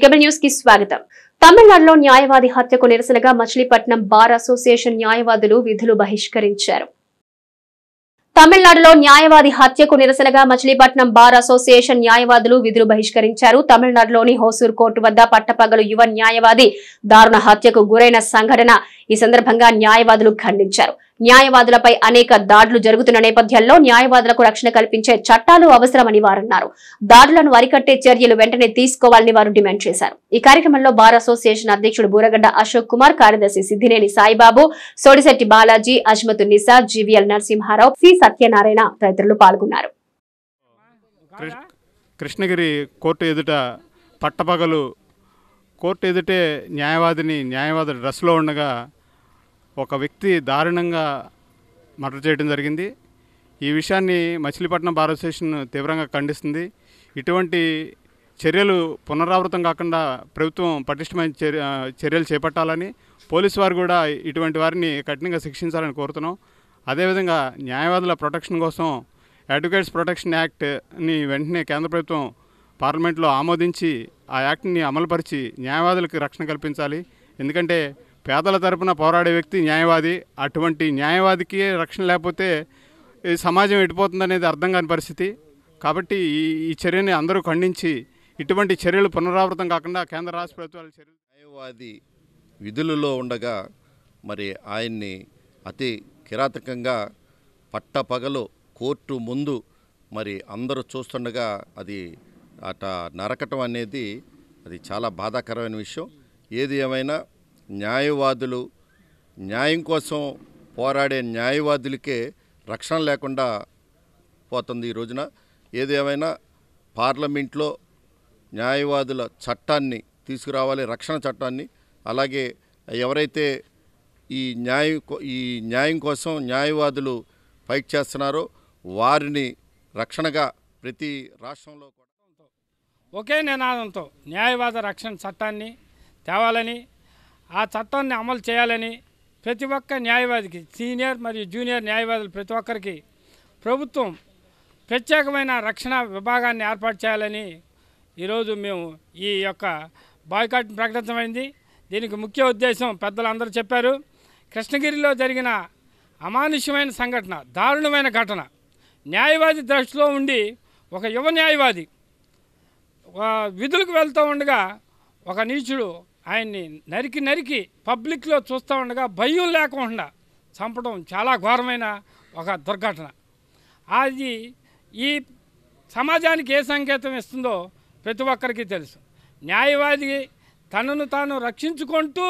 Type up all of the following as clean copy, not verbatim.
Cable news కి స్వాగతం. తమిళనాడులో న్యాయవాది హత్యకు నిరసనగా మచిలీపట్నం బార్ అసోసియేషన్ న్యాయవాదులు విధులు బహిష్కరించారు. తమిళనాడులో న్యాయవాది హత్యకు నిరసనగా మచిలీపట్నం బార్ అసోసియేషన్ న్యాయవాదులు విధులు బహిష్కరించారు. తమిళనాడులోని హోసూర్ కోర్టు వద్ద పట్టపగలు యువ న్యాయవాది దారుణ హత్యకు గురైన సంఘటన ఈ సందర్భంగా న్యాయవాదులు ఖండించారు. న్యాయవాదులపై అనేక దాడులు జరుగుతున్న నేపథ్యంలో న్యాయవాదులకు రక్షణ కల్పించే చట్టాలు అవసరమని వారన్నారు. దాడులను అరికట్టే చర్యలు వెంటనే తీసుకోవాలని వారు డిమాండ్ చేశారు. ఈ కార్యక్రమంలో బార్ అసోసియేషన్ అధ్యక్షుడు బూరగడ్డ అశోక్ కుమార్, కార్యదర్శి సిద్దినేని సాయిబాబు, సోడిశెట్టి బాలాజీ, అజ్మతు నిసా, జీవీఎల్ నరసింహారావు, సి సత్యనారాయణ తదితరులు పాల్గొన్నారు. కృష్ణగిరి కోర్టు ఎదుట పట్టపగలు కోర్టు ఎదుటే న్యాయవాది డ్రెస్లో ఉండగా ఒక వ్యక్తి దారుణంగా మర్డర్ చేయడం జరిగింది. ఈ విషయాన్ని మచిలీపట్నం బార్ అసోసియేషన్ తీవ్రంగా ఖండిస్తుంది. ఇటువంటి చర్యలు పునరావృతం కాకుండా ప్రభుత్వం పటిష్టమైన చర్యలు చేపట్టాలని, పోలీసు వారు కూడా ఇటువంటి వారిని కఠినంగా శిక్షించాలని కోరుతున్నాం. అదేవిధంగా న్యాయవాదుల ప్రొటెక్షన్ కోసం అడ్వకేట్స్ ప్రొటెక్షన్ యాక్ట్ని వెంటనే కేంద్ర ప్రభుత్వం పార్లమెంట్లో ఆమోదించి ఆ యాక్ట్ని అమలుపరిచి న్యాయవాదులకు రక్షణ కల్పించాలి. ఎందుకంటే పేదల తరపున పోరాడే వ్యక్తి న్యాయవాది. అటువంటి న్యాయవాదికి రక్షణ లేకపోతే సమాజం ఎడిపోతుందనేది అర్థం కాని పరిస్థితి. కాబట్టి ఈ చర్యని అందరూ ఖండించి ఇటువంటి చర్యలు పునరావృతం కాకుండా కేంద్ర రాష్ట్ర ప్రభుత్వాల చర్యలు. న్యాయవాది విధులలో ఉండగా మరి ఆయన్ని అతి కిరాతకంగా పట్టపగలు కోర్టు ముందు మరి అందరూ చూస్తుండగా అది అట నరకటం అనేది అది చాలా బాధాకరమైన విషయం. ఏది ఏమైనా న్యాయవాదులు, న్యాయం కోసం పోరాడే న్యాయవాదులకే రక్షణ లేకుండా పోతుంది ఈ రోజున. ఏదేమైనా పార్లమెంట్లో న్యాయవాదుల చట్టాన్ని తీసుకురావాలి, రక్షణ చట్టాన్ని. అలాగే ఎవరైతే ఈ న్యాయం కోసం న్యాయవాదులు ఫైట్ చేస్తున్నారో వారిని రక్షణగా ప్రతి రాష్ట్రంలో ఒకే నినాదంతో న్యాయవాద రక్షణ చట్టాన్ని తేవాలని, ఆ చట్టాన్ని అమలు చేయాలని ప్రతి ఒక్క న్యాయవాదికి, సీనియర్ మరియు జూనియర్ న్యాయవాదులు ప్రతి ఒక్కరికి ప్రభుత్వం ప్రత్యేకమైన రక్షణ విభాగాన్ని ఏర్పాటు చేయాలని ఈరోజు మేము ఈ యొక్క బాయ్కాట్ ప్రకటించమైంది. దీనికి ముఖ్య ఉద్దేశం పెద్దలందరూ చెప్పారు. కృష్ణగిరిలో జరిగిన అమానుష్యమైన సంఘటన, దారుణమైన ఘటన. న్యాయవాది దృష్టిలో ఉండి ఒక యువ న్యాయవాది విధులకు వెళ్తూ ఉండగా ఒక నీచుడు ఆయన్ని నరికి పబ్లిక్లో చూస్తూ ఉండగా భయం లేకుండా చంపడం చాలా ఘోరమైన ఒక దుర్ఘటన. అది ఈ సమాజానికి ఏ సంకేతం ఇస్తుందో ప్రతి ఒక్కరికి తెలుసు. న్యాయవాది తనను తాను రక్షించుకుంటూ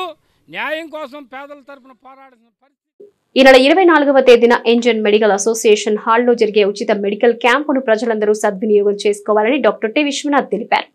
న్యాయం కోసం పేదల తరపున పోరాడాల్సిన పరిస్థితి. ఈ నెల 24వ తేదీన ఇండియన్ మెడికల్ అసోసియేషన్ హాల్లో జరిగే ఉచిత మెడికల్ క్యాంపును ప్రజలందరూ సద్వినియోగం చేసుకోవాలని డాక్టర్ టి విశ్వనాథ్ తెలిపారు.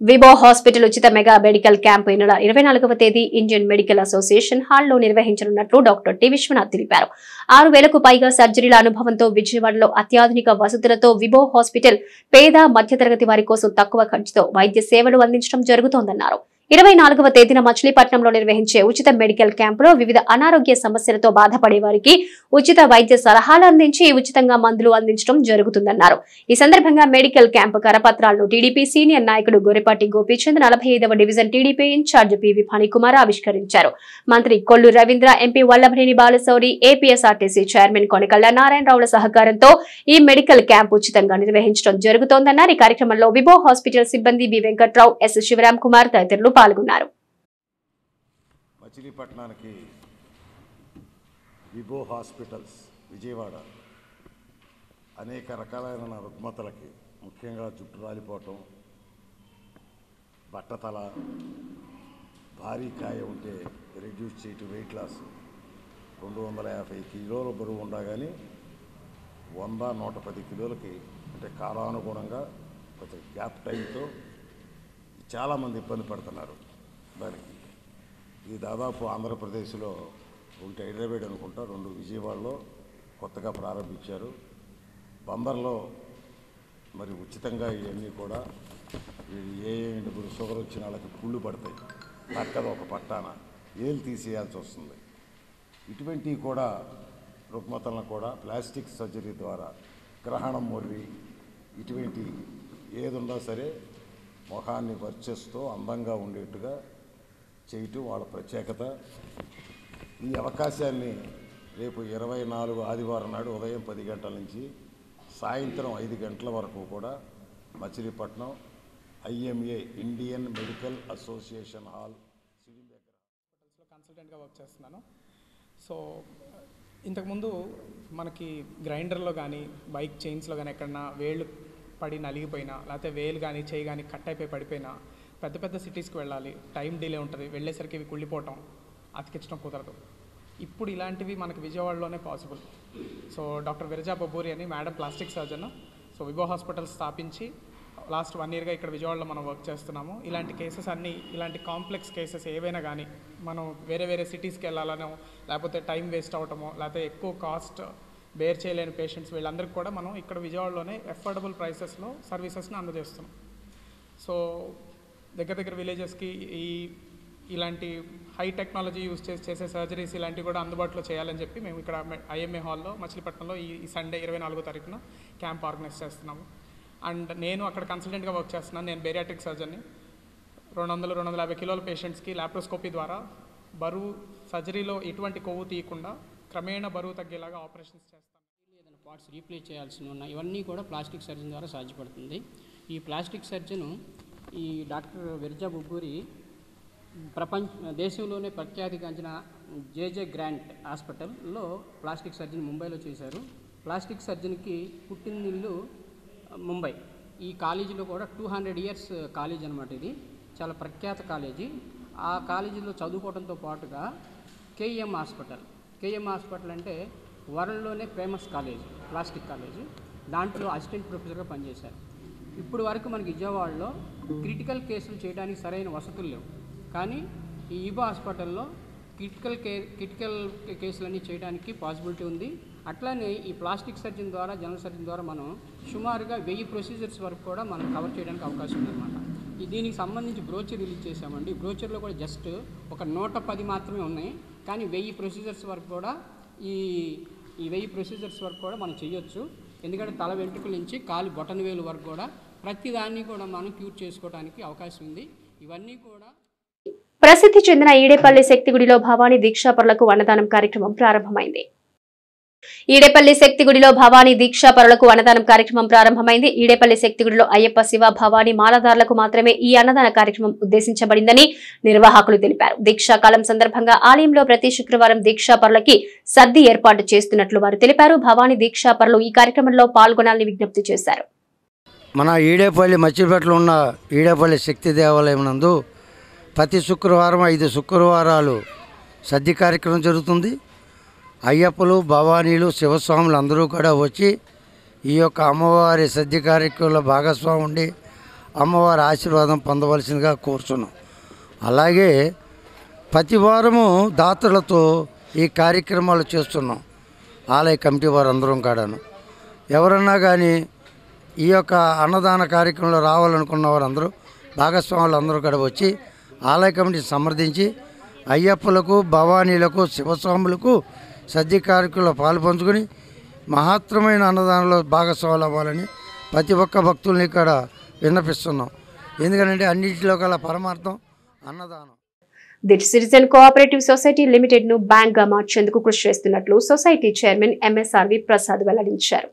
విబో హాస్పిటల్ ఉచిత మెగా మెడికల్ క్యాంపు ఈ నెల 24వ తేదీ ఇండియన్ మెడికల్ అసోసియేషన్ హాల్లో నిర్వహించనున్నట్లు డాక్టర్ టి విశ్వనాథ్ తెలిపారు. 6,000కు పైగా సర్జరీల అనుభవంతో విజయవాడలో అత్యాధునిక వసతులతో విబో హాస్పిటల్ పేద మధ్యతరగతి వారి కోసం తక్కువ ఖర్చుతో వైద్య సేవలు అందించడం జరుగుతోందన్నారు. 24వ తేదీన మచిలీపట్నంలో నిర్వహించే ఉచిత మెడికల్ క్యాంపులో వివిధ అనారోగ్య సమస్యలతో బాధపడే వారికి ఉచిత వైద్య సలహాలు అందించి ఉచితంగా మందులు అందించడం జరుగుతుందన్నారు. ఈ సందర్భంగా మెడికల్ క్యాంపు కరపత్రాలను టీడీపీ సీనియర్ నాయకుడు గోరిపాటి గోపీచంద్, 45వ division TDP incharge PV Phanikumar ఆవిష్కరించారు. మంత్రి Kollu Ravindra, MP Vallabhaneni Balashowry, APSRTC chairman Konakalla నారాయణరావుల సహకారంతో ఈ మెడికల్ క్యాంపు ఉచితంగా నిర్వహించడం జరుగుతోందన్నారు. ఈ కార్యక్రమంలో విబో హాస్పిటల్ సిబ్బంది బి వెంకట్రావు, ఎస్ శివరాం కుమార్ తదితరులు పాల్గొన్నారు. మచిలీపట్నానికి విబో హాస్పిటల్స్ విజయవాడ అనేక రకాలైన రుగ్మతలకి, ముఖ్యంగా జుట్టు రాలిపోవటం, బట్టతల, భారీ కాయ ఉంటే రెడ్యూస్ చేయటం, వెయిట్ లాస్, 250 కిలోల బరువు ఉండగానే 100-110 కిలోలకి, అంటే కాలానుగుణంగా కొంచెం గ్యాప్ టైంతో చాలామంది ఇబ్బంది పడుతున్నారు. దానికి ఇది దాదాపు ఆంధ్రప్రదేశ్లో ఒకటి హైదరాబాద్ అనుకుంటా, 2 విజయవాడలో కొత్తగా ప్రారంభించారు. బందర్లో మరి ఉచితంగా ఇవన్నీ కూడా ఇప్పుడు షుగర్ వచ్చిన వాళ్ళకి పుళ్ళు పడతాయి, పక్కన ఒక పట్టాన ఏలు తీసేయాల్సి వస్తుంది. ఇటువంటివి కూడా రుగ్మతలను కూడా ప్లాస్టిక్ సర్జరీ ద్వారా, గ్రహణం మొర్రి, ఇటువంటి ఏదున్నా సరే ముఖాన్ని వర్చస్తో అందంగా ఉండేట్టుగా చేయటం వాళ్ళ ప్రత్యేకత. ఈ అవకాశాన్ని రేపు 24 ఆదివారం నాడు ఉదయం 10 గంటల నుంచి సాయంత్రం 5 గంటల వరకు కూడా Machilipatnam IMA Indian medical association hall కన్సల్టెంట్గా వర్క్ చేస్తున్నాను. సో ఇంతకుముందు మనకి గ్రైండర్లో కానీ బైక్ చైన్స్లో కానీ ఎక్కడన్నా వేళ్ళు పడి నలిగిపోయినా, లేకపోతే వేలు కానీ చేయి కానీ కట్ అయిపోయి పడిపోయినా పెద్ద పెద్ద సిటీస్కి వెళ్ళాలి, టైం డిలే ఉంటుంది, వెళ్ళేసరికి ఇవి కుళ్ళిపోవటం, అతికించడం కుదరదు. ఇప్పుడు ఇలాంటివి మనకి విజయవాడలోనే possible. So doctor Viraja Bobburi అని madam plastic surgeon. So Vibho hospital స్థాపించి లాస్ట్ 1 yearగా ఇక్కడ విజయవాడలో మనం వర్క్ చేస్తున్నాము. ఇలాంటి కేసెస్ అన్నీ, ఇలాంటి కాంప్లెక్స్ కేసెస్ ఏవైనా కానీ మనం వేరే సిటీస్కి వెళ్ళాలనో, లేకపోతే టైం వేస్ట్ అవటమో, లేకపోతే ఎక్కువ కాస్ట్ బేర్ చేయలేని పేషెంట్స్, వీళ్ళందరికీ కూడా మనం ఇక్కడ విజయవాడలోనే అఫోర్డబుల్ ప్రైసెస్లో సర్వీసెస్ని అందజేస్తున్నాం. సో దగ్గర విలేజెస్కి ఇలాంటి హై టెక్నాలజీ యూజ్ చేసే సర్జరీస్ ఇలాంటివి కూడా అందుబాటులో చేయాలని చెప్పి మేము ఇక్కడ IMA హాల్లో మచిలీపట్నంలో ఈ సండే 24వ తారీఖున క్యాంప్ ఆర్గనైజ్ చేస్తున్నాము. అండ్ నేను అక్కడ కన్సల్టెంట్గా వర్క్ చేస్తున్నాను. నేను బేరియాట్రిక్ సర్జన్ని. 200-250 కిలోల పేషెంట్స్కి లాప్రోస్కోపీ ద్వారా బరువు సర్జరీలో ఎటువంటి కొవ్వు తీయకుండా క్రమేణా బరువు తగ్గేలాగా ఆపరేషన్స్ చేస్తాను. ఏదైనా పార్ట్స్ రీప్లేస్ చేయాల్సి ఉన్నాయి, ఇవన్నీ కూడా ప్లాస్టిక్ సర్జన్ ద్వారా సాధ్యపడుతుంది. ఈ ప్లాస్టిక్ సర్జను ఈ డాక్టర్ విరజా బొబ్బూరి దేశంలోనే ప్రఖ్యాతిగాంచిన JJ గ్రాంట్ హాస్పిటల్లో ప్లాస్టిక్ సర్జన్ ముంబైలో చేశారు. ప్లాస్టిక్ సర్జన్కి పుట్టినిల్లు ముంబై. ఈ కాలేజీలో కూడా 200 years కాలేజ్ అనమాట. ఇది చాలా ప్రఖ్యాత కాలేజీ. ఆ కాలేజీలో చదువుకోవడంతో పాటుగా KM హాస్పిటల్ అంటే వరల్డ్లోనే ఫేమస్ కాలేజ్, ప్లాస్టిక్ కాలేజీ. దాంట్లో అసిస్టెంట్ ప్రొఫెసర్గా పనిచేశారు. ఇప్పుడు వరకు మనకి విజయవాడలో క్రిటికల్ కేసులు చేయడానికి సరైన వసతులు లేవు, కానీ ఈ ఈబో హాస్పిటల్లో క్రిటికల్ కేసులన్నీ చేయడానికి పాసిబిలిటీ ఉంది. అట్లానే ఈ ప్లాస్టిక్ సర్జన్ ద్వారా, జనరల్ సర్జన్ ద్వారా మనం సుమారుగా 1000 ప్రొసీజర్స్ వరకు కూడా మనం కవర్ చేయడానికి అవకాశం ఉందన్నమాట. దీనికి సంబంధించి బ్రోచర్ రిలీజ్ చేశామండి. బ్రోచర్లో కూడా జస్ట్ ఒక 110 మాత్రమే ఉన్నాయి, కానీ 1000 ప్రొసీజర్స్ వరకు కూడా ఈ 1000 ప్రొసీజర్స్ వరకు కూడా మనం చేయొచ్చు. ఎందుకంటే తల వెంట్రుకల నుంచి కాలు బొటన వేలు వరకు కూడా ప్రతి దాన్ని కూడా మనం క్యూర్ చేసుకోవడానికి అవకాశం ఉంది. ఇవన్నీ కూడా ప్రసిద్ధి చెందిన ఈడేపల్లి శక్తిగుడిలో భవానీ దీక్షాపరులకు అన్నదానం కార్యక్రమం ప్రారంభమైంది. ఈడేపల్లి శక్తిగుడిలో భవానీ దీక్షాపరులకు అన్నదానం కార్యక్రమం ప్రారంభమైంది. ఈడేపల్లి శక్తిగుడిలో అయ్యప్ప, శివ, భవానీ మాలదారులకు మాత్రమే ఈ అన్నదాన కార్యక్రమం ఉద్దేశించబడిందని నిర్వాహకులు తెలిపారు. దీక్షాకాలం సందర్భంగా ఆలయంలో ప్రతి శుక్రవారం దీక్షాపరులకి సద్ది ఏర్పాటు చేస్తున్నట్లు వారు తెలిపారు. భవానీ దీక్షాపరులు ఈ కార్యక్రమంలో పాల్గొనాలని విజ్ఞప్తి చేశారు. మన ఈడేపల్లి మచిలీపట్నంలో ఉన్న ఈడేపల్లి శక్తి దేవాలయం నందు ప్రతి శుక్రవారం 5 శుక్రవారాలు సద్ది కార్యక్రమం జరుగుతుంది. అయ్యప్పలు, భవానీలు, శివస్వాములు అందరూ కూడా వచ్చి ఈ యొక్క అమ్మవారి సద్ది కార్యక్రమంలో భాగస్వామి ఉండి అమ్మవారి ఆశీర్వాదం పొందవలసిందిగా కోరుచున్నాం. అలాగే ప్రతి వారము దాతలతో ఈ కార్యక్రమాలు చేస్తున్నాం. ఆలయ కమిటీ వారు అందరం కూడాను. ఎవరన్నా కానీ ఈ యొక్క అన్నదాన కార్యక్రమంలో రావాలనుకున్న వారందరూ భాగస్వాములు అందరూ కూడా వచ్చి ఆలయ కమిటీ సమర్థించి అయ్యప్పలకు, భవానీలకు, శివస్వాములకు సద్ది కార్యక్రమంలో పాలుపంచుకొని మహత్తరమైన అన్నదానంలో భాగస్వాములు అవ్వాలని ప్రతి ఒక్క భక్తుల్ని ఇక్కడ విన్నపిస్తున్నాం. ఎందుకంటే అన్నింటిలో గల పరమార్థం అన్నదానం. The citizen cooperative society limited ను బ్యాంక్ గా మార్చేందుకు కృషి చేస్తున్నట్లు సొసైటీ చైర్మన్ MSRV ప్రసాద్ వెల్లడించారు.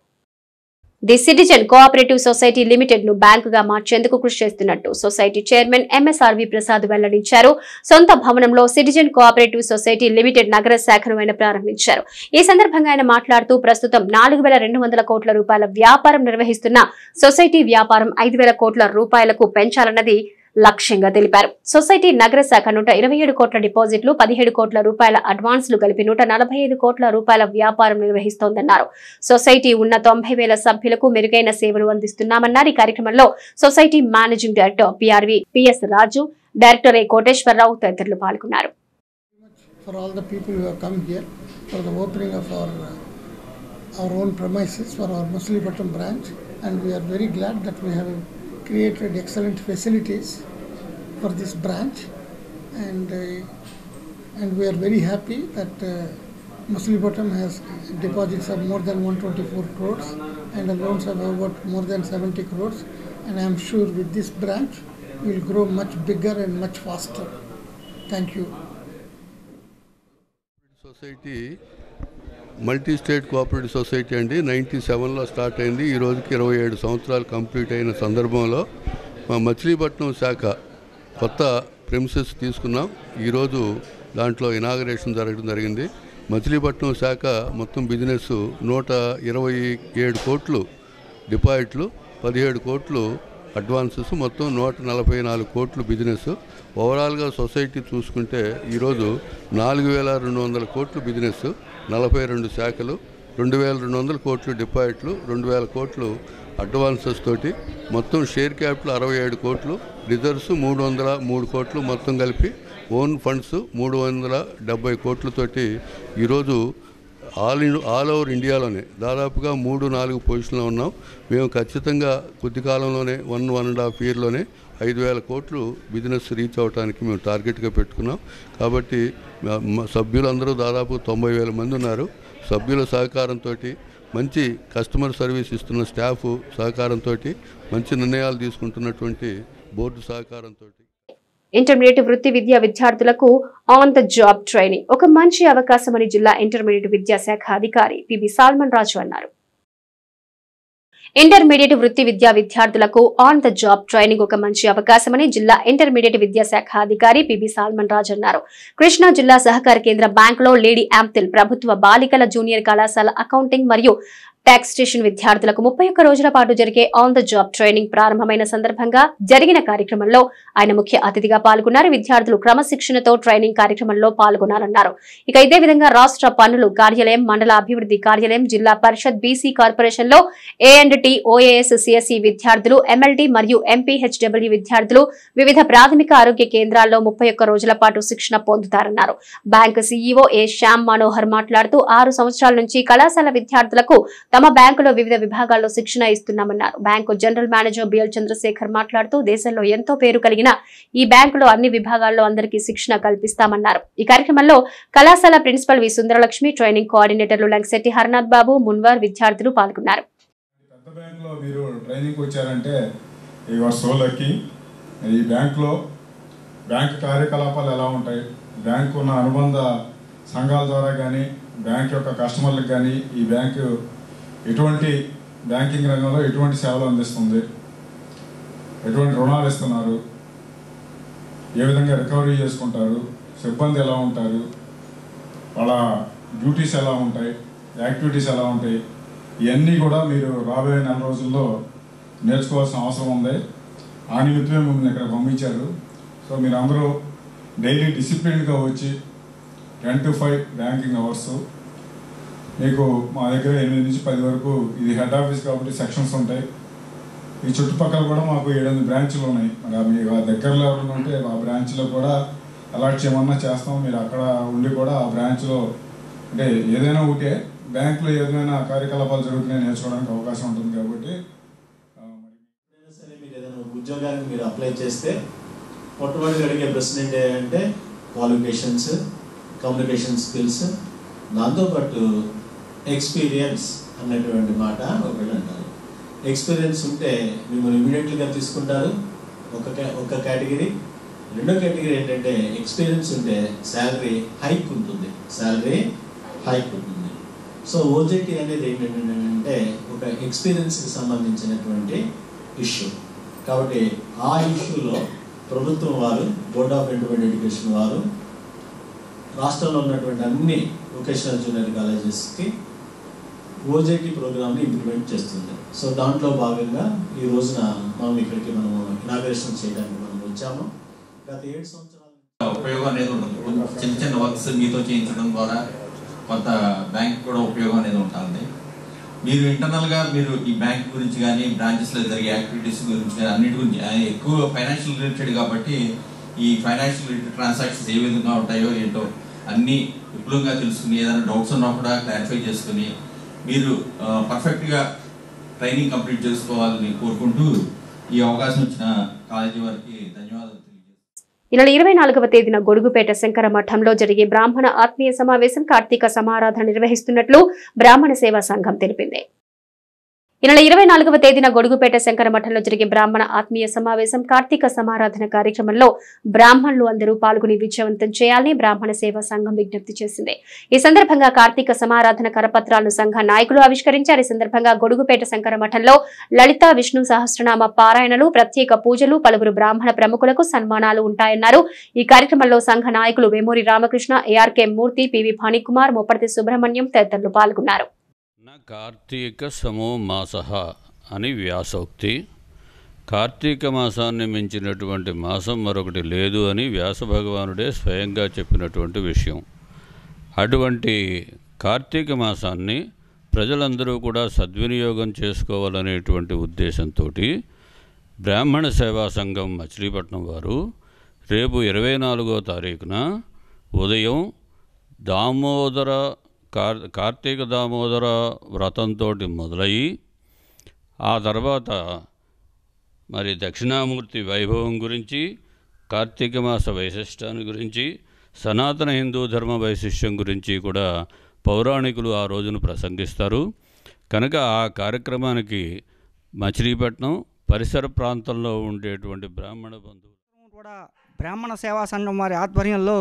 The citizen cooperative society limited ను బ్యాంకు గా మార్చేందుకు కృషి చేస్తున్నట్టు సొసైటీ చైర్మన్ MSRV ప్రసాద్ వెల్లడించారు. సొంత భవనంలో సిటిజన్ కోఆపరేటివ్ సొసైటీ లిమిటెడ్ నగర శాఖను ఆయన ప్రారంభించారు. ఈ సందర్భంగా ఆయన మాట్లాడుతూ ప్రస్తుతం 4200 కోట్ల రూపాయల వ్యాపారం నిర్వహిస్తున్న సొసైటీ వ్యాపారం 5000 కోట్ల రూపాయలకు పెంచాలన్నది లక్ష్యంగా తెలిపారు. సొసైటీ నగర శాఖ 127 కోట్ల డిపాజిట్లు, 17 కోట్ల రూపాయల అడ్వాన్స్లు కలిపి 145 కోట్ల రూపాయల వ్యాపారం నిర్వహిస్తోందన్నారు. సొసైటీ ఉన్న 90,000 సభ్యులకు మెరుగైన సేవలు అందిస్తున్నామన్నారు. ఈ కార్యక్రమంలో society managing director PRV PS Raju, director A Koteswararao తదితరులు పాల్గొన్నారు. For all the people who have come here for the opening of our own premises for our Machilipatnam branch, and we are very glad that we have created excellent facilities for this branch, and we are very happy that Machilipatnam has deposits of more than 124 crores and loans of about more than 70 crores, and I am sure with this branch we will grow much bigger and much faster. Thank you. Society multi state cooperative society అండి 97లో start అయింది. ఈ రోజుకి 27 సంవత్సరాలు complete అయిన సందర్భంలో మా మచిలీపట్నం శాఖ కొత్త ప్రెమిసెస్ తీసుకున్నాం. ఈరోజు దాంట్లో ఇనాగరేషన్ జరగడం జరిగింది. మచిలీపట్నం శాఖ మొత్తం బిజినెస్ 127 కోట్లు డిపాజిట్లు, 17 కోట్లు అడ్వాన్సెస్, మొత్తం 144 కోట్లు బిజినెస్. ఓవరాల్గా సొసైటీ చూసుకుంటే ఈరోజు 4200 కోట్లు బిజినెస్, 42 శాఖలు, 2200 కోట్లు డిపాజిట్లు, 2000 కోట్లు అడ్వాన్సెస్ తోటి మొత్తం షేర్ క్యాపిటల్ 67 కోట్లు, రిజర్వ్స్ 303 కోట్లు, మొత్తం కలిపి ఓన్ ఫండ్స్ 370 కోట్లతోటి ఈరోజు ఆల్ ఓవర్ ఇండియాలోనే దాదాపుగా 3-4 పొజిషన్లో ఉన్నాం. మేము ఖచ్చితంగా కొద్ది కాలంలోనే 1.5 ఇయర్లోనే 5000 కోట్లు బిజినెస్ రీచ్ అవడానికి మేము టార్గెట్గా పెట్టుకున్నాం. కాబట్టి సభ్యులందరూ దాదాపు 90,000 మంది ఉన్నారు. సభ్యుల సహకారంతో, మంచి కస్టమర్ సర్వీస్ ఇస్తున్న స్టాఫ్ సహకారంతో, మంచి నిర్ణయాలు తీసుకుంటున్నటువంటి బోర్డు సహకారంతో ఇంటర్మీడియట్ వృత్తి విద్యా విద్యార్థులకు ఆన్ ద జాబ్ ట్రైనింగ్ ఒక మంచి అవకాశమని జిల్లా ఇంటర్మీడియట్ విద్యాశాఖ అధికారి పిబి సాల్మన్ రాజు అన్నారు. ఇంటర్మీడియట్ వృత్తి విద్యా విద్యార్థులకు ఆన్ ద జాబ్ ట్రైనింగ్ ఒక మంచి అవకాశమని జిల్లా ఇంటర్మీడియట్ విద్యాశాఖ అధికారి పిబి సాల్మన్ రాజు అన్నారు. కృష్ణా జిల్లా సహకార కేంద్ర బ్యాంకులో లేడీ ఆంప్తిల్ ప్రభుత్వ బాలికల జూనియర్ కళాశాల అకౌంటింగ్ మరియు ట్యాక్స్ స్టేషన్ విద్యార్థులకు 31 రోజుల పాటు జరిగే ఆన్ ద జాబ్ ట్రైనింగ్ ప్రారంభమైన సందర్భంగా జరిగిన కార్యక్రమంలో ఆయన ముఖ్య అతిథిగా పాల్గొన్నారు. విద్యార్థులు క్రమశిక్షణతో ట్రైనింగ్ కార్యక్రమంలో పాల్గొనాలన్నారు. ఇక ఇదే విధంగా రాష్ట్ర పన్నులు కార్యాలయం, మండల అభివృద్ధి కార్యాలయం, జిల్లా పరిషత్, బీసీ కార్పొరేషన్ లో A&T, OAS, CSE విద్యార్థులు, MLT మరియు MPHW విద్యార్థులు వివిధ ప్రాథమిక ఆరోగ్య కేంద్రాల్లో 31 రోజుల పాటు శిక్షణ పొందుతారన్నారు. బ్యాంకు CEO ఏ శ్యామ్ మనోహర్ మాట్లాడుతూ 6 సంవత్సరాల నుంచి కళాశాల విద్యార్థులకు తమ బ్యాంకులో వివిధ విభాగాల్లో శిక్షణ ఇస్తున్నామన్నారు. Bank general manager BL Chandrasekhar మాట్లాడుతూ దేశంలో ఎంతో పేరు కలిగిన ఈ బ్యాంకులో అన్ని విభాగాల్లో అందరికీ శిక్షణ కల్పిస్తామన్నారు. ఈ కార్యక్రమంలో కళాశాల ప్రిన్సిపల్ వి సుందరలక్ష్మి, ట్రైనింగ్ కోఆర్డినేటర్లు లంగశెట్టి హరనాథ్ బాబు, మున్వర్ విద్యార్థులు పాల్గొన్నారు. పెద్ద బ్యాంకులో మీరు ట్రైనింగ్ వచ్చారంటే యు ఆర్ సో లక్కీ. ఈ బ్యాంకులో బ్యాంక్ కార్యకలాపాలు ఎలా ఉంటాయి, బ్యాంకు ఉన్న అనుబంధ సంఘాల ద్వారా కానీ, బ్యాంక్ యొక్క కస్టమర్లకు కానీ ఈ బ్యాంకు ఎటువంటి బ్యాంకింగ్ రంగంలో ఎటువంటి సేవలు అందిస్తుంది, ఎటువంటి రుణాలు ఇస్తున్నారు, ఏ విధంగా రికవరీ చేసుకుంటారు, సిబ్బంది ఎలా ఉంటారు, వాళ్ళ డ్యూటీస్ ఎలా ఉంటాయి, యాక్టివిటీస్ ఎలా ఉంటాయి, ఇవన్నీ కూడా మీరు రాబోయే 4 రోజుల్లో నేర్చుకోవాల్సిన అవసరం ఉంది. ఆ నిమిత్తమే మిమ్మల్ని ఇక్కడ పంపించారు. సో మీరు అందరూ డైలీ డిసిప్లిన్గా వచ్చి 10 to 5 బ్యాంకింగ్ అవర్స్, మీకు మా దగ్గర 8 నుంచి 10 వరకు, ఇది హెడ్ ఆఫీస్ కాబట్టి సెక్షన్స్ ఉంటాయి. ఈ చుట్టుపక్కల కూడా మాకు 7-8 బ్రాంచ్లు ఉన్నాయి. మరి మీకు ఆ దగ్గరలో ఎవరైనా ఉంటే ఆ బ్రాంచ్లో కూడా అలాట్ చేయమన్నా చేస్తాం. మీరు అక్కడ ఉండి కూడా ఆ బ్రాంచ్లో అంటే ఏదైనా ఉంటే బ్యాంకులో ఏదైనా కార్యకలాపాలు జరుగుతున్నాయి నేర్చుకోవడానికి అవకాశం ఉంటుంది. కాబట్టి సరే మీరు ఏదైనా ఉద్యోగానికి మీరు అప్లై చేస్తే మొట్టమొదటి అడిగే ప్రశ్న ఏంటంటే క్వాలిఫికేషన్స్, కమ్యూనికేషన్ స్కిల్స్, దాంతోపాటు ఎక్స్పీరియన్స్ అన్నటువంటి మాట ఒకటి అంటారు. ఎక్స్పీరియన్స్ ఉంటే మిమ్మల్ని ఇమీడియట్లీగా తీసుకుంటారు, ఒక కేటగిరీ. రెండో కేటగిరీ ఏంటంటే ఎక్స్పీరియన్స్ ఉంటే శాలరీ హైక్ ఉంటుంది. సో ఓజేటీ అనేది ఏంటంటే ఒక ఎక్స్పీరియన్స్కి సంబంధించినటువంటి ఇష్యూ. కాబట్టి ఆ ఇష్యూలో ప్రభుత్వం వారు, బోర్డ్ ఆఫ్ ఇంటర్మీడియట్ ఎడ్యుకేషన్ వారు రాష్ట్రంలో ఉన్నటువంటి అన్ని వొకేషనల్ జూనియర్ కాలేజెస్కి ఓజేటీ ప్రోగ్రామ్ని ఇంప్లిమెంట్ చేస్తుంది. సో దాంట్లో భాగంగా ఈ రోజున మనం ఇక్కడికి మనము ఇనాగరేషన్ చేయడానికి మనం వచ్చాము. గత 7 సంవత్సరాల ఉపయోగం అనేది ఉంటుంది. చిన్న చిన్న వర్క్స్ మీతో చేయించడం ద్వారా కొంత బ్యాంక్ కూడా ఉపయోగం అనేది ఉంటుంది. మీరు ఇంటర్నల్గా మీరు ఈ బ్యాంక్ గురించి కానీ, బ్రాంచెస్లో జరిగే యాక్టివిటీస్ గురించి కానీ, అన్నిటి గురించి ఎక్కువ ఫైనాన్షియల్ రిలేటెడ్ కాబట్టి ఈ ఫైనాన్షియల్ రిలేటెడ్ ట్రాన్సాక్షన్స్ ఏ విధంగా ఉంటాయో ఏంటో అన్నీ విపులంగా తెలుసుకుని, ఏదైనా డౌట్స్ ఉన్నా కూడా క్లారిఫై చేసుకుని మీరు పర్ఫెక్ట్గా ట్రైనింగ్ కంప్లీట్ చేసుకోవాలని కోరుకుంటూ ఈ అవకాశం ఇచ్చిన కాలేజీ వారికి ధన్యవాదాలు. ఈ నెల 24వ తేదీన గొడుగుపేట శంకర మఠంలో జరిగే బ్రాహ్మణ ఆత్మీయ సమావేశం, కార్తీక సమారాధన నిర్వహిస్తున్నట్లు బ్రాహ్మణ సేవా సంఘం తెలిపింది. ఈ నెల 24వ తేదీన గొడుగుపేట శంకర మఠంలో జరిగే బ్రాహ్మణ ఆత్మీయ సమావేశం కార్తీక సమారాధన కార్యక్రమంలో బ్రాహ్మణులు అందరూ పాల్గొని విజయవంతం చేయాలని బ్రాహ్మణ సేవా సంఘం విజ్ఞప్తి చేసింది. ఈ సందర్భంగా కార్తీక సమారాధన కరపత్రాలను సంఘ నాయకులు ఆవిష్కరించారు. ఈ సందర్భంగా గొడుగుపేట శంకర మఠంలో లలిత విష్ణు సహస్రనామ పారాయణలు, ప్రత్యేక పూజలు, పలువురు బ్రాహ్మణ ప్రముఖులకు సన్మానాలు ఉంటాయన్నారు. ఈ కార్యక్రమంలో సంఘ నాయకులు వేమూరి రామకృష్ణ, ఏఆర్కే మూర్తి, పివి ఫణికుమార్, మొప్పర్తి సుబ్రహ్మణ్యం తదితరులు పాల్గొన్నారు. కార్తీక సమో మాసః అని వ్యాసోక్తి. కార్తీక మాసాన్ని మించినటువంటి మాసం మరొకటి లేదు అని వ్యాస భగవానుడే స్వయంగా చెప్పినటువంటి విషయం. అటువంటి కార్తీక మాసాన్ని ప్రజలందరూ కూడా సద్వినియోగం చేసుకోవాలనేటువంటి ఉద్దేశంతో బ్రాహ్మణ సేవా సంఘం మచిలీపట్నం వారు రేపు 24వ తారీఖున ఉదయం కార్తీక దామోదర వ్రతంతో మొదలయ్యి ఆ తర్వాత మరి దక్షిణామూర్తి వైభవం గురించి, కార్తీక మాస వైశిష్టాన్ని గురించి, సనాతన హిందూ ధర్మ వైశిష్ట్యం గురించి కూడా పౌరాణికులు ఆ రోజును ప్రసంగిస్తారు. కనుక ఆ కార్యక్రమానికి మచిలీపట్నం పరిసర ప్రాంతంలో ఉండేటువంటి బ్రాహ్మణ బంధువులు కూడా బ్రాహ్మణ సేవా సంఘం వారి ఆధ్వర్యంలో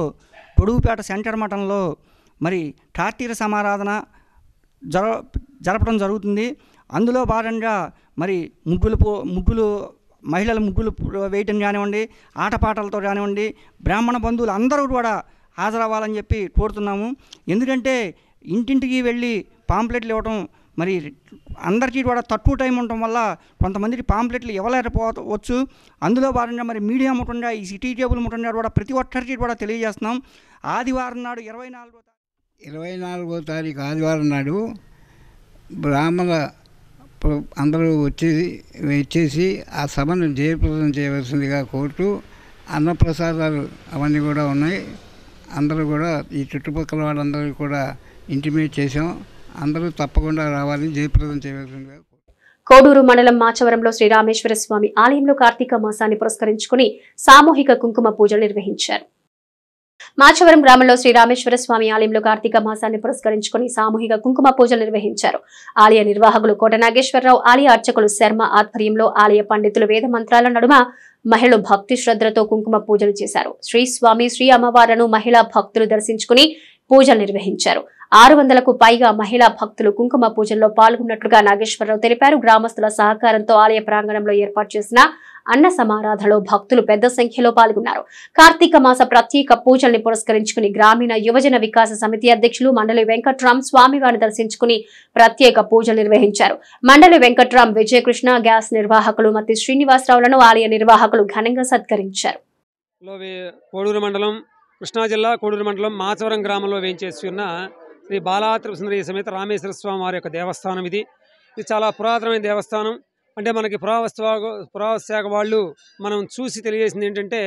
గొడుగుపేట సెంటర్ మఠంలో మరి కార్తీక సమారాధన జరపడం జరుగుతుంది. అందులో భాగంగా మరి ముగ్గులు మహిళల ముగ్గులు వేయటం కానివ్వండి, ఆటపాటలతో కానివ్వండి, బ్రాహ్మణ బంధువులు అందరూ కూడా హాజరవ్వాలని చెప్పి కోరుతున్నాము. ఎందుకంటే ఇంటింటికి వెళ్ళి పాంప్లెట్లు ఇవ్వటం మరి అందరికీ కూడా తక్కువ టైం ఉండటం వల్ల కొంతమందికి పాంప్లెట్లు ఇవ్వలేకపోవచ్చు. అందులో భాగంగా మరి మీడియా ముఖంగా ఈ సిటీ కేబుల్ ముఖంగా కూడా ప్రతి ఒక్కరికి కూడా తెలియజేస్తున్నాం. ఆదివారం నాడు 24వ తారీఖు ఆదివారం నాడు బ్రాహ్మణ అందరూ వచ్చేసి ఆ సభను జయప్రదం చేయవలసిందిగా కోరుతూ అన్నప్రసాదాలు అవన్నీ కూడా ఉన్నాయి. అందరూ కూడా ఈ చుట్టుపక్కల వాళ్ళందరూ కూడా ఇంటిమేట్ చేసాం. అందరూ తప్పకుండా రావాలని జయప్రదం చేయవలసిందిగా. కోడూరు మండలం మాచవరంలో శ్రీ రామేశ్వర స్వామి ఆలయంలో కార్తీక మాసాన్ని పురస్కరించుకుని సామూహిక కుంకుమ పూజలు నిర్వహించారు. మాచవరం గ్రామంలో శ్రీ రామేశ్వర స్వామి ఆలయంలో కార్తీక మాసాన్ని పురస్కరించుకుని సామూహిక కుంకుమ పూజలు నిర్వహించారు. ఆలయ నిర్వాహకులు కోట నాగేశ్వరరావు, ఆలయ అర్చకులు శర్మ ఆధ్వర్యంలో ఆలయ పండితులు వేద మంత్రాల నడుమ మహిళలు భక్తి శ్రద్ధలతో కుంకుమ పూజలు చేశారు. శ్రీ స్వామి, శ్రీ అమ్మవార్లను మహిళా భక్తులు దర్శించుకుని పూజలు నిర్వహించారు. 600కు పైగా మహిళా భక్తులు కుంకుమ పూజల్లో పాల్గొన్నట్లుగా నాగేశ్వరరావు తెలిపారు. గ్రామస్తుల సహకారంతో ఆలయ ప్రాంగణంలో ఏర్పాటు చేసిన అన్న సమారాధనలో భక్తులు పెద్ద సంఖ్యలో పాల్గొన్నారు. కార్తీక మాస ప్రత్యేక పూజల్ని పురస్కరించుకుని గ్రామీణ యువజన వికాస సమితి అధ్యక్షులు మండలి వెంకట్రామ్ స్వామివారిని దర్శించుకుని ప్రత్యేక పూజలు నిర్వహించారు. మండలి వెంకట్రామ్, విజయకృష్ణ, గ్యాస్ నిర్వాహకులు మత్తి శ్రీనివాసరావులను ఆలయ నిర్వాహకులు ఘనంగా సత్కరించారు. కోడూరు మండలం, కృష్ణా జిల్లా కోడూరు మండలం మాచవరం గ్రామంలో వేయించేసి ఉన్న శ్రీ బాలాత్రిపుర సమేత రామేశ్వర స్వామి వారి యొక్క దేవస్థానం ఇది చాలా పురాతనమైన దేవస్థానం. అంటే మనకి పురావస్తు శాఖ వాళ్ళు మనం చూసి తెలియజేసింది ఏంటంటే,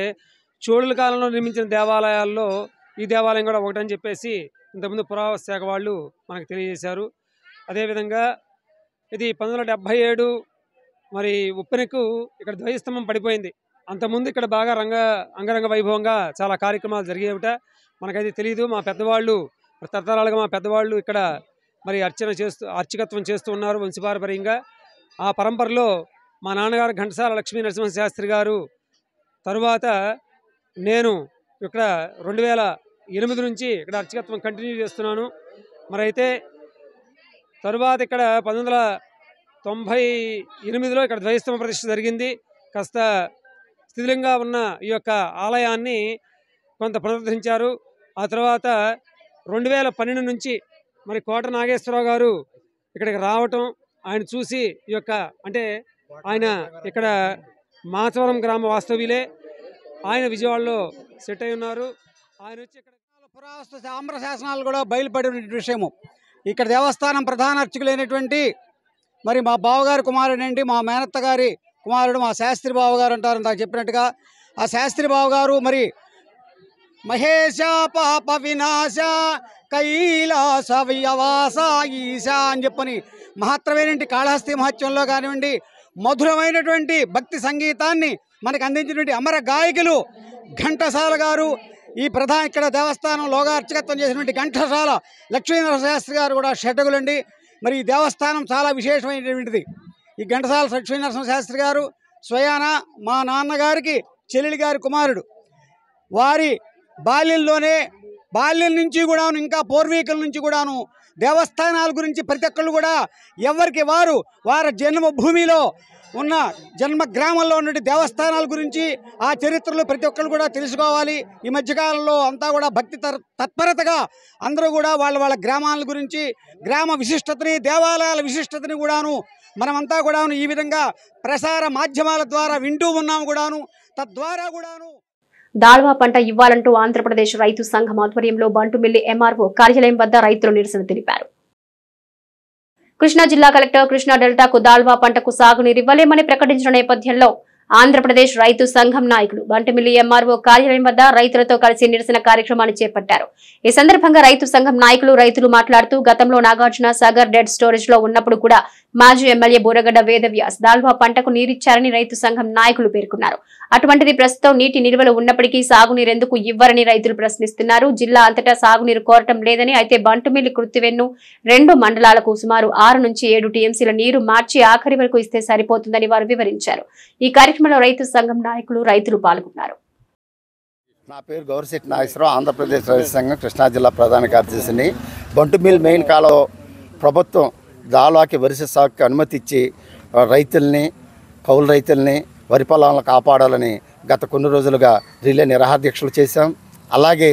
చోళుల కాలంలో నిర్మించిన దేవాలయాల్లో ఈ దేవాలయం కూడా ఒకటని చెప్పేసి ఇంతకుముందు పురావస్తు శాఖ వాళ్ళు మనకు తెలియజేశారు. అదేవిధంగా ఇది 1977 మరి ఉప్పెనకు ఇక్కడ ధ్వజస్తంభం పడిపోయింది. అంతకుముందు ఇక్కడ బాగా అంగరంగ వైభవంగా చాలా కార్యక్రమాలు జరిగేవిట. మనకైతే తెలియదు. మా పెద్దవాళ్ళు తరతరాలుగా మా పెద్దవాళ్ళు ఇక్కడ మరి అర్చకత్వం చేస్తూ ఉన్నారు వంశపారంపర్యంగా. ఆ పరంపరలో మా నాన్నగారు ఘంటసాల లక్ష్మీ నరసింహ శాస్త్రి గారు, తరువాత నేను ఇక్కడ 2008 నుంచి ఇక్కడ అర్చకత్వం కంటిన్యూ చేస్తున్నాను. మరి అయితే తరువాత ఇక్కడ 1998లో ఇక్కడ ధ్వజస్తంభ ప్రతిష్ఠ జరిగింది. కాస్త స్థితిలంగా ఉన్న ఈ యొక్క ఆలయాన్ని కొంత పునరుద్ధరించారు. ఆ తర్వాత 2012 నుంచి మరి కోట నాగేశ్వరరావు గారు ఇక్కడికి రావటం, ఆయన చూసి ఈ యొక్క అంటే ఆయన ఇక్కడ మాచవరం గ్రామ వాస్తవ్యులే, ఆయన విజయవాడలో సెట్ అయి ఉన్నారు. ఆయన వచ్చి ఇక్కడ పురావస్తు ఆమ్ర శాసనాలు కూడా బయలుపడిన విషయము. ఇక్కడ దేవస్థానం ప్రధాన అర్చకులైనటువంటి మరి మా బావగారి కుమారుడండి, మా మేనత్త గారి కుమారుడు, మా శాస్త్రి బావగారు అంటారు నాకు చెప్పినట్టుగా. ఆ శాస్త్రి బావగారు మరి మహేశ పాప వినాశ కైలాస వ్యవాస ఈశా అని చెప్పని మహత్తరమైనటువంటి కాళహస్తి మహత్యంలో కానివ్వండి, మధురమైనటువంటి భక్తి సంగీతాన్ని మనకు అందించినటువంటి అమర గాయకులు ఘంటసాల గారు, ఈ ఇక్కడ దేవస్థానంలోగా అర్చకత్వం చేసినటువంటి ఘంటసాల లక్ష్మీనరశాస్త్రి గారు కూడా షటకులండి. మరి ఈ దేవస్థానం చాలా విశేషమైనటువంటిది. ఈ ఘంటసాల లక్ష్మీనరసింహ శాస్త్రి గారు స్వయాన మా నాన్నగారికి చెల్లెలి గారి కుమారుడు. వారి బాల్యం నుంచి కూడాను, ఇంకా పూర్వీకుల నుంచి కూడాను దేవస్థానాల గురించి ప్రతి ఒక్కళ్ళు కూడా ఎవరికి వారి జన్మభూమిలో ఉన్న జన్మ గ్రామంలో ఉన్న దేవస్థానాల గురించి ఆ చరిత్రలు ప్రతి ఒక్కళ్ళు కూడా తెలుసుకోవాలి. ఈ మధ్యకాలంలో అంతా కూడా భక్తి తత్పరతగా అందరూ కూడా వాళ్ళ గ్రామాల గురించి, గ్రామ విశిష్టతని, దేవాలయాల విశిష్టతని కూడాను మనమంతా కూడాను ఈ విధంగా ప్రసార మాధ్యమాల ద్వారా వింటూ ఉన్నాము కూడాను. తద్వారా కూడాను దాల్వా పంట ఇవ్వాలంటూ ఆంధ్రప్రదేశ్ రైతు సంఘం ఆధ్వర్యంలో బంటుమిల్లి ఎంఆర్ఓ కార్యాలయం వద్ద రైతులు నిరసన తెలిపారు. కృష్ణా జిల్లా కలెక్టర్ కృష్ణా డెల్టాకు దాల్వా పంటకు సాగునీరు ఇవ్వలేమని ప్రకటించిన నేపథ్యంలో ఆంధ్రప్రదేశ్ రైతు సంఘం నాయకులు బంటుమిల్లి ఎంఆర్ఓ కార్యాలయం వద్ద రైతులతో కలిసి నిరసన కార్యక్రమాన్ని చేపట్టారు. ఈ సందర్భంగా రైతు సంఘం రైతులు మాట్లాడుతూ గతంలో నాగార్జున సాగర్ డెడ్ స్టోరేజ్ లో ఉన్నప్పుడు కూడా మాజీ ఎమ్మెల్యే బోరగడ్డ వేదవ్యాస్ దాల్వా పంటకు నీరిచ్చారని రైతు సంఘం నాయకులు పేర్కొన్నారు. అటువంటిది ప్రస్తుతం నీటి నిల్వలు ఉన్నప్పటికీ సాగునీరు ఎందుకు ఇవ్వరని రైతులు ప్రశ్నిస్తున్నారు. జిల్లా అంతటా సాగునీరు కోరటం లేదని, అయితే బంటుమిల్లి కృత్తివెన్ను 2 మండలాలకు సుమారు 6 నుంచి 7 టీఎంసీల నీరు మార్చి ఆఖరి వరకు ఇస్తే సరిపోతుందని వారు వివరించారు. ఈ కార్యక్రమంలో రైతు సంఘం నాయకులు రైతులు పాల్గొన్నారు. నా పేరు గౌరిశెట్టి నాగేశ్వరరావు, ఆంధ్రప్రదేశ్ రైతు సంఘం కృష్ణా జిల్లా ప్రధాన కార్యదర్శిని. బంటుమిల్ మెయిన్ కాలో ప్రభుత్వం దాల్వాకి వరుస సాగుకి అనుమతి ఇచ్చి రైతుల్ని, కౌలు రైతుల్ని, వరి పొలాలను కాపాడాలని గత కొన్ని రోజులుగా రిలే నిరాహారదీక్షలు చేశాం. అలాగే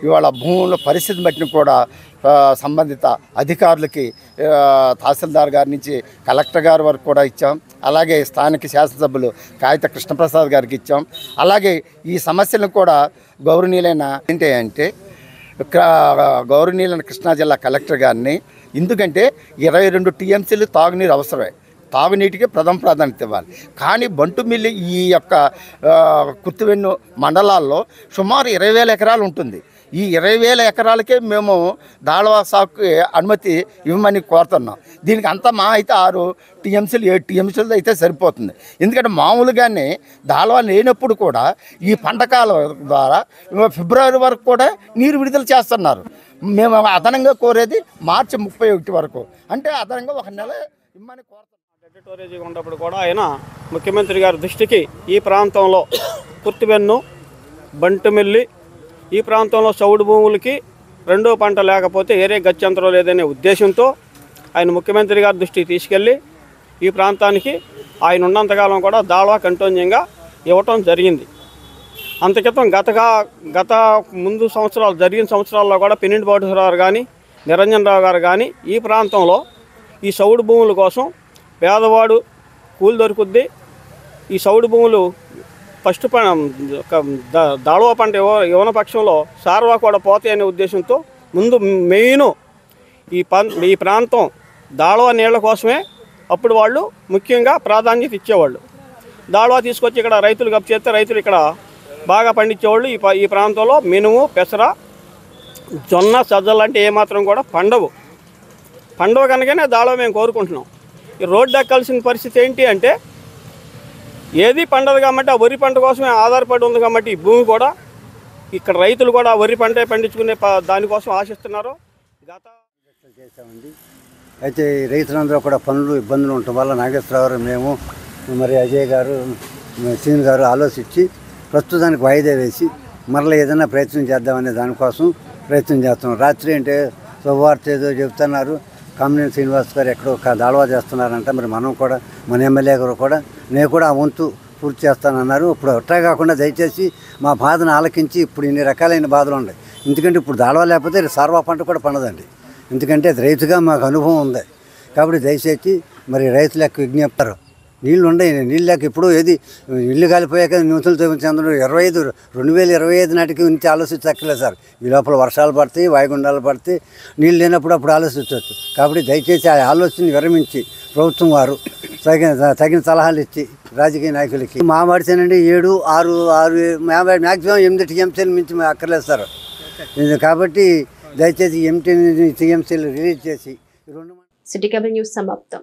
ఇవాళ భూముల పరిస్థితి బట్టిని కూడా సంబంధిత అధికారులకి తహసీల్దార్ గారి నుంచి కలెక్టర్ గారి వరకు కూడా ఇచ్చాం. అలాగే స్థానిక శాసనసభ్యులు కాగిత కృష్ణప్రసాద్ గారికి ఇచ్చాం. అలాగే ఈ సమస్యలను కూడా గౌరవనీయులైన ఏంటంటే గౌరవనీయులైన కృష్ణా జిల్లా కలెక్టర్ గారిని, ఎందుకంటే 22 టీఎంసీలు తాగునీరు అవసరమే, తాగునీటికి ప్రథమ ప్రాధాన్యత ఇవ్వాలి. కానీ బంటుమిల్లి ఈ యొక్క కృత్తివెన్ను మండలాల్లో సుమారు 20,000 ఎకరాలు ఉంటుంది. ఈ 20,000 ఎకరాలకే మేము దాల్వా సాగుకి అనుమతి ఇవ్వమని కోరుతున్నాం. దీనికి అంతా మా అయితే 6 టీఎంసీలు 7 టీఎంసీలు అయితే సరిపోతుంది. ఎందుకంటే మామూలుగానే దాల్వా లేనప్పుడు కూడా ఈ పంటకాలం ద్వారా ఫిబ్రవరి వరకు కూడా నీరు విడుదల చేస్తున్నారు. మేము అదనంగా కోరేది మార్చి 31 వరకు, అంటే అదనంగా 1 నెల ఇమ్మని కోరుతున్నాం. స్టోరేజీ ఉన్నప్పుడు కూడా ఆయన ముఖ్యమంత్రి గారి దృష్టికి ఈ ప్రాంతంలో కృత్తివెన్ను, బంటుమిల్లి ఈ ప్రాంతంలో చౌడు భూములకి 2వ పంట లేకపోతే ఏరే గత్యంతరం లేదనే ఉద్దేశంతో ఆయన ముఖ్యమంత్రి గారి దృష్టికి తీసుకెళ్ళి ఈ ప్రాంతానికి ఆయన ఉన్నంతకాలం కూడా దాల్వా కంటిన్యూగా ఇవ్వటం జరిగింది. అంతక్రితం గత ముందు సంవత్సరాలు జరిగిన సంవత్సరాల్లో కూడా పిన్నింటి బాటేశ్వరరావు కానీ నిరంజన్ రావు గారు కానీ ఈ ప్రాంతంలో ఈ చౌడు భూముల కోసం పేదవాడు కూలి దొరుకుద్ది, ఈ చౌడు భూములు ఫస్ట్ దాల్వా పంట ఇవ్వన పక్షంలో సార్వా కూడా పోతాయి అనే ఉద్దేశంతో ముందు మెయిన్ ఈ ప్రాంతం దాల్వా నీళ్ల కోసమే అప్పుడు వాళ్ళు ముఖ్యంగా ప్రాధాన్యత ఇచ్చేవాళ్ళు. దాల్వా తీసుకొచ్చి ఇక్కడ రైతులు గప్పు చేస్తే రైతులు ఇక్కడ బాగా పండించేవాళ్ళు. ఈ ప్రాంతంలో మినుము, పెసర, జొన్న, సజ్జలు అంటే ఏమాత్రం కూడా పండవ కనుకనే దాల్వా మేము కోరుకుంటున్నాం. ఈ రోడ్డు ఎక్కాల్సిన పరిస్థితి ఏంటి అంటే ఏది పండదు కాబట్టి ఆ వరి పంట కోసమే ఆధారపడి ఉంది కాబట్టి ఈ భూమి కూడా ఇక్కడ రైతులు కూడా వరి పంట పండించుకునే దానికోసం ఆశిస్తున్నారు. చేశామండి. అయితే రైతులందరూ కూడా పనులు ఇబ్బందులు ఉండటం వల్ల నాగేశ్వరరావు, మేము మరి అజయ్ గారు, సీన్ గారు ఆలోచించి ప్రస్తుతానికి వాయిదా వేసి మరలా ఏదైనా ప్రయత్నం చేద్దామనే దానికోసం ప్రయత్నం చేస్తాం. రాత్రి అంటే శుభవార్త ఏదో చెబుతున్నారు, కామినేని శ్రీనివాస్ గారు ఎక్కడో దాల్వా చేస్తున్నారంట. మరి మనం కూడా మన ఎమ్మెల్యే గారు కూడా నేను కూడా ఆ వంతు పూర్తి చేస్తానన్నారు. ఇప్పుడు అట్లా కాకుండా దయచేసి మా బాధను ఆలకించి, ఇప్పుడు ఇన్ని రకాలైన బాధలు ఉన్నాయి. ఎందుకంటే ఇప్పుడు దాల్వా లేకపోతే సార్వా పంట కూడా పండదండి. ఎందుకంటే అది రైతుగా మాకు అనుభవం ఉంది. కాబట్టి దయచేసి మరి రైతులకు విజ్ఞప్తారు, నీళ్లు ఉన్నాయి, నీళ్ళు లేక ఇప్పుడు ఏది ఇల్లు కాలిపోయాక నూతులు తవ్వించేందుకు 2025 నాటికి నుంచి ఆలోచించక్కర్లేదు సార్. ఈ లోపల వర్షాలు పడతాయి, వాయుగుండాలు పడితే నీళ్ళు లేనప్పుడు అప్పుడు ఆలోచించవచ్చు. కాబట్టి దయచేసి ఆ ఆలోచన విరమించి ప్రభుత్వం వారు తగిన సలహాలు ఇచ్చి రాజకీయ నాయకులకి మా వాడితేనండి 7, 6 మ్యాక్సిమం 8 టీఎంసీలు మించి అక్కర్లేదు సార్. కాబట్టి దయచేసి 8 టీఎంసీలు రిలీజ్ చేసి సిటీ కేబుల్ న్యూస్ సమాప్తం.